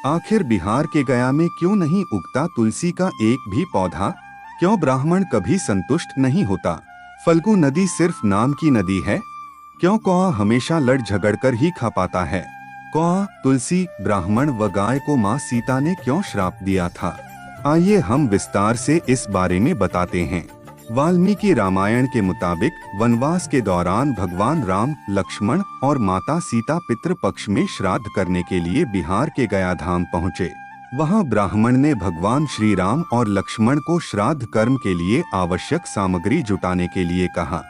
आखिर बिहार के गया में क्यों नहीं उगता तुलसी का एक भी पौधा? क्यों ब्राह्मण कभी संतुष्ट नहीं होता? फल्गु नदी सिर्फ नाम की नदी है? क्यों कौआ हमेशा लड़ झगड़ कर ही खा पाता है? कौआ, तुलसी, ब्राह्मण व गाय को माँ सीता ने क्यों श्राप दिया था? आइए हम विस्तार से इस बारे में बताते हैं। वाल्मीकि रामायण के मुताबिक वनवास के दौरान भगवान राम, लक्ष्मण और माता सीता पितृपक्ष में श्राद्ध करने के लिए बिहार के गया धाम पहुँचे। वहां ब्राह्मण ने भगवान श्री राम और लक्ष्मण को श्राद्ध कर्म के लिए आवश्यक सामग्री जुटाने के लिए कहा।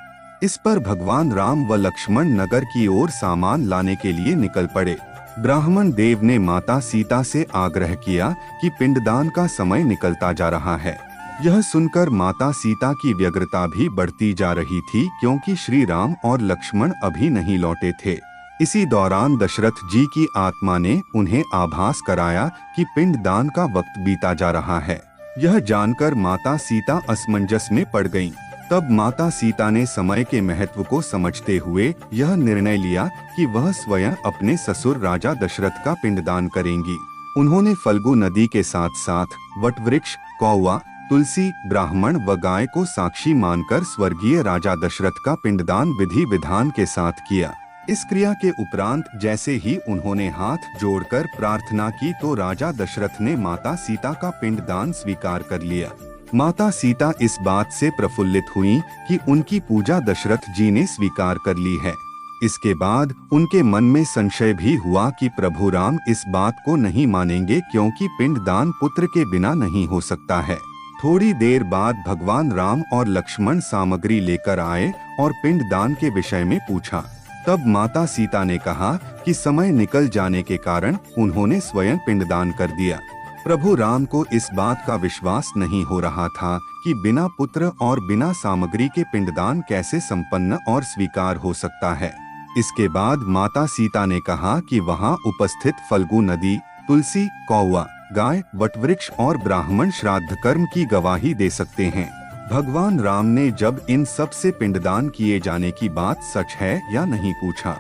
इस पर भगवान राम व लक्ष्मण नगर की ओर सामान लाने के लिए निकल पड़े। ब्राह्मण देव ने माता सीता से आग्रह किया कि पिंडदान का समय निकलता जा रहा है। यह सुनकर माता सीता की व्यग्रता भी बढ़ती जा रही थी, क्योंकि श्री राम और लक्ष्मण अभी नहीं लौटे थे। इसी दौरान दशरथ जी की आत्मा ने उन्हें आभास कराया कि पिंडदान का वक्त बीता जा रहा है। यह जानकर माता सीता असमंजस में पड़ गईं। तब माता सीता ने समय के महत्व को समझते हुए यह निर्णय लिया कि वह स्वयं अपने ससुर राजा दशरथ का पिंडदान करेंगी। उन्होंने फल्गु नदी के साथ साथ वटवृक्ष, कौवा, तुलसी, ब्राह्मण व गाय को साक्षी मानकर स्वर्गीय राजा दशरथ का पिंडदान विधि विधान के साथ किया। इस क्रिया के उपरांत जैसे ही उन्होंने हाथ जोड़कर प्रार्थना की तो राजा दशरथ ने माता सीता का पिंडदान स्वीकार कर लिया। माता सीता इस बात से प्रफुल्लित हुईं कि उनकी पूजा दशरथ जी ने स्वीकार कर ली है। इसके बाद उनके मन में संशय भी हुआ कि प्रभु राम इस बात को नहीं मानेंगे, क्योंकि पिंडदान पुत्र के बिना नहीं हो सकता है। थोड़ी देर बाद भगवान राम और लक्ष्मण सामग्री लेकर आए और पिंडदान के विषय में पूछा। तब माता सीता ने कहा कि समय निकल जाने के कारण उन्होंने स्वयं पिंडदान कर दिया। प्रभु राम को इस बात का विश्वास नहीं हो रहा था कि बिना पुत्र और बिना सामग्री के पिंडदान कैसे संपन्न और स्वीकार हो सकता है। इसके बाद माता सीता ने कहा कि वहां उपस्थित फल्गु नदी, तुलसी, कौवा, गाय, वटवृक्ष और ब्राह्मण श्राद्ध कर्म की गवाही दे सकते हैं। भगवान राम ने जब इन सब से पिंडदान किए जाने की बात सच है या नहीं पूछा,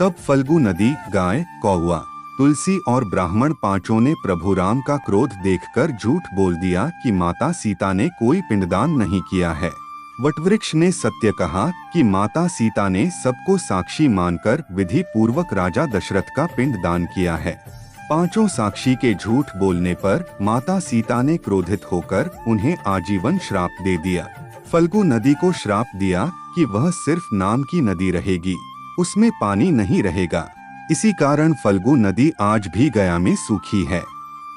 तब फल्गु नदी, गाय, कौवा, तुलसी और ब्राह्मण पांचों ने प्रभु राम का क्रोध देखकर झूठ बोल दिया कि माता सीता ने कोई पिंडदान नहीं किया है। वटवृक्ष ने सत्य कहा कि माता सीता ने सबको साक्षी मानकर विधि पूर्वक राजा दशरथ का पिंडदान किया है। पांचों साक्षी के झूठ बोलने पर माता सीता ने क्रोधित होकर उन्हें आजीवन श्राप दे दिया। फल्गु नदी को श्राप दिया कि वह सिर्फ नाम की नदी रहेगी, उसमें पानी नहीं रहेगा। इसी कारण फल्गु नदी आज भी गया में सूखी है।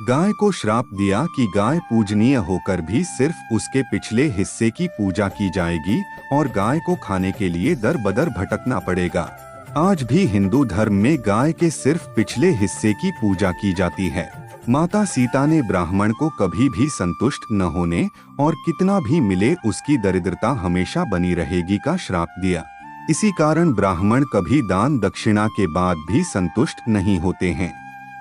गाय को श्राप दिया कि गाय पूजनीय होकर भी सिर्फ उसके पिछले हिस्से की पूजा की जाएगी और गाय को खाने के लिए दर बदर भटकना पड़ेगा। आज भी हिंदू धर्म में गाय के सिर्फ पिछले हिस्से की पूजा की जाती है। माता सीता ने ब्राह्मण को कभी भी संतुष्ट न होने और कितना भी मिले उसकी दरिद्रता हमेशा बनी रहेगी का श्राप दिया। इसी कारण ब्राह्मण कभी दान दक्षिणा के बाद भी संतुष्ट नहीं होते हैं।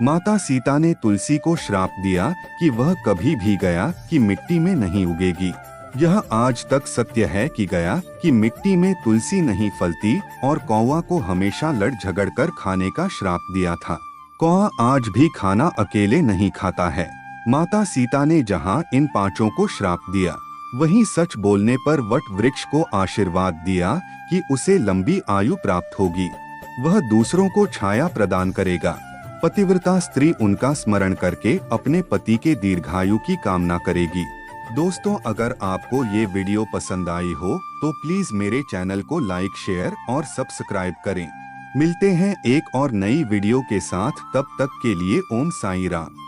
माता सीता ने तुलसी को श्राप दिया कि वह कभी भी गया की मिट्टी में नहीं उगेगी। यह आज तक सत्य है कि गया की मिट्टी में तुलसी नहीं फलती, और कौवा को हमेशा लड़ झगड़ कर खाने का श्राप दिया था। कौवा आज भी खाना अकेले नहीं खाता है। माता सीता ने जहां इन पांचों को श्राप दिया, वहीं सच बोलने पर वट वृक्ष को आशीर्वाद दिया कि उसे लंबी आयु प्राप्त होगी, वह दूसरों को छाया प्रदान करेगा। पतिव्रता स्त्री उनका स्मरण करके अपने पति के दीर्घायु की कामना करेगी। दोस्तों, अगर आपको ये वीडियो पसंद आई हो तो प्लीज मेरे चैनल को लाइक, शेयर और सब्सक्राइब करें। मिलते हैं एक और नई वीडियो के साथ, तब तक के लिए ओम साईं राम।